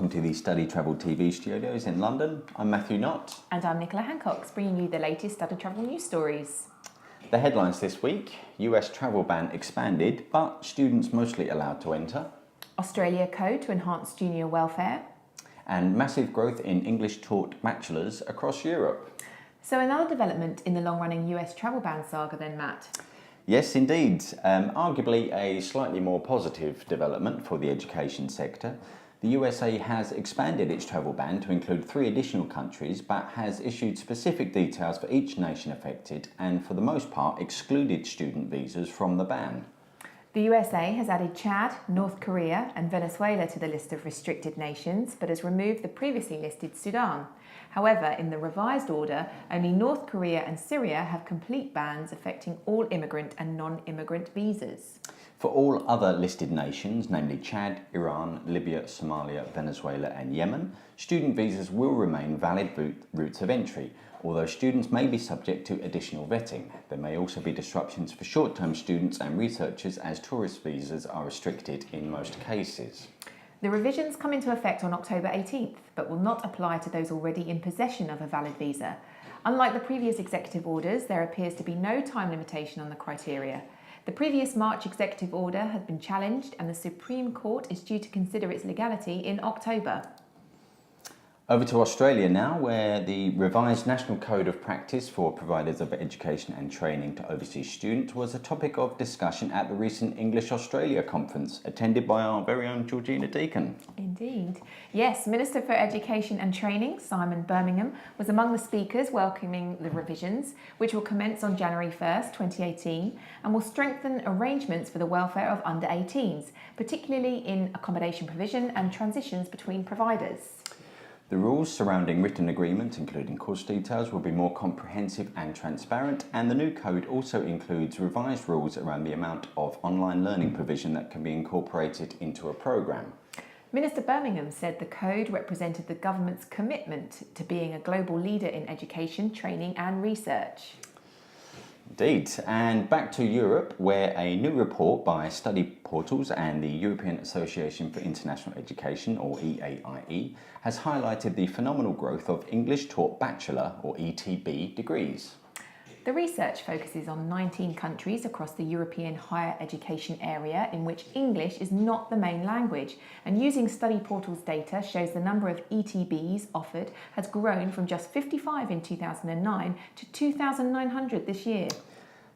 welcome to the Study Travel TV studios in London. I'm Matthew Knott. And I'm Nicola Hancox, bringing you the latest study travel news stories. The headlines this week: US travel ban expanded, but students mostly allowed to enter. Australia code to enhance junior welfare. And massive growth in English taught bachelors across Europe. So another development in the long-running US travel ban saga then, Matt. Yes, indeed. Arguably a slightly more positive development for the education sector. The USA has expanded its travel ban to include 3 additional countries, but has issued specific details for each nation affected and, for the most part, excluded student visas from the ban. The USA has added Chad, North Korea and Venezuela to the list of restricted nations, but has removed the previously listed Sudan. However, in the revised order, only North Korea and Syria have complete bans affecting all immigrant and non-immigrant visas. For all other listed nations, namely Chad, Iran, Libya, Somalia, Venezuela and Yemen, student visas will remain valid routes of entry, although students may be subject to additional vetting. There may also be disruptions for short-term students and researchers, as tourist visas are restricted in most cases. The revisions come into effect on October 18th, but will not apply to those already in possession of a valid visa. Unlike the previous executive orders, there appears to be no time limitation on the criteria. The previous March executive order has been challenged, and the Supreme Court is due to consider its legality in October. Over to Australia now, where the revised National Code of Practice for providers of education and training to overseas students was a topic of discussion at the recent English Australia conference, attended by our very own Georgina Deacon. Indeed. Yes, Minister for Education and Training, Simon Birmingham, was among the speakers welcoming the revisions, which will commence on January 1st, 2018, and will strengthen arrangements for the welfare of under-18s, particularly in accommodation provision and transitions between providers. The rules surrounding written agreement, including course details, will be more comprehensive and transparent, and the new code also includes revised rules around the amount of online learning provision that can be incorporated into a programme. Minister Birmingham said the code represented the government's commitment to being a global leader in education, training and research. Indeed, and back to Europe, where a new report by Study Portals and the European Association for International Education, or EAIE, has highlighted the phenomenal growth of English taught bachelor, or ETB, degrees. The research focuses on 19 countries across the European higher education area in which English is not the main language, and using Study Portal's data shows the number of ETBs offered has grown from just 55 in 2009 to 2,900 this year.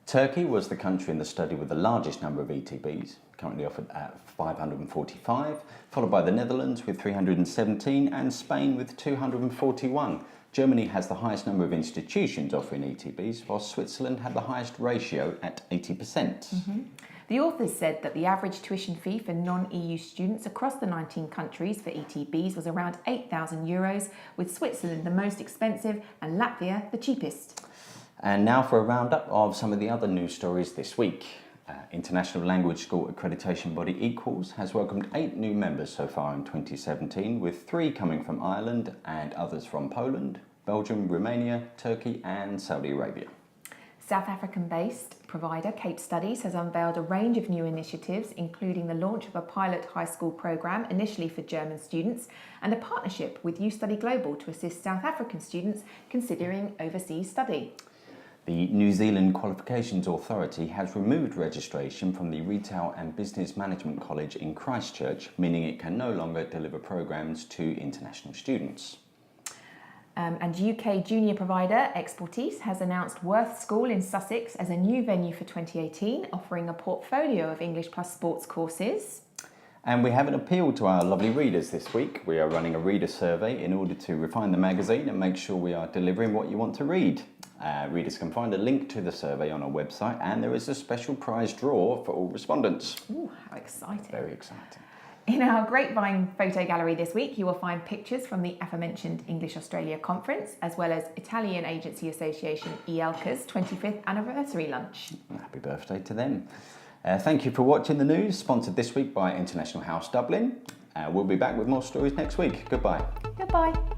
Turkey was the country in the study with the largest number of ETBs, currently offered at 545, followed by the Netherlands with 317 and Spain with 241. Germany has the highest number of institutions offering ETBs, while Switzerland had the highest ratio at 80%. The authors said that the average tuition fee for non-EU students across the 19 countries for ETBs was around €8,000, with Switzerland the most expensive and Latvia the cheapest. And now for a roundup of some of the other news stories this week. International Language School accreditation body Equals has welcomed 8 new members so far in 2017, with 3 coming from Ireland and others from Poland, Belgium, Romania, Turkey and Saudi Arabia. South African-based provider Cape Studies has unveiled a range of new initiatives, including the launch of a pilot high school programme initially for German students and a partnership with You Study Global to assist South African students considering overseas study. The New Zealand Qualifications Authority has removed registration from the Retail and Business Management College in Christchurch, meaning it can no longer deliver programmes to international students. And UK junior provider Exportise has announced Worth School in Sussex as a new venue for 2018, offering a portfolio of English plus sports courses. And we have an appeal to our lovely readers this week. We are running a reader survey in order to refine the magazine and make sure we are delivering what you want to read. Readers can find a link to the survey on our website, and there is a special prize draw for all respondents. Ooh, how exciting. Very exciting. In our Grapevine photo gallery this week, you will find pictures from the aforementioned English Australia conference, as well as Italian Agency Association EALCA's 25th anniversary lunch. Happy birthday to them. Thank you for watching the news, sponsored this week by International House Dublin. We'll be back with more stories next week. Goodbye. Goodbye.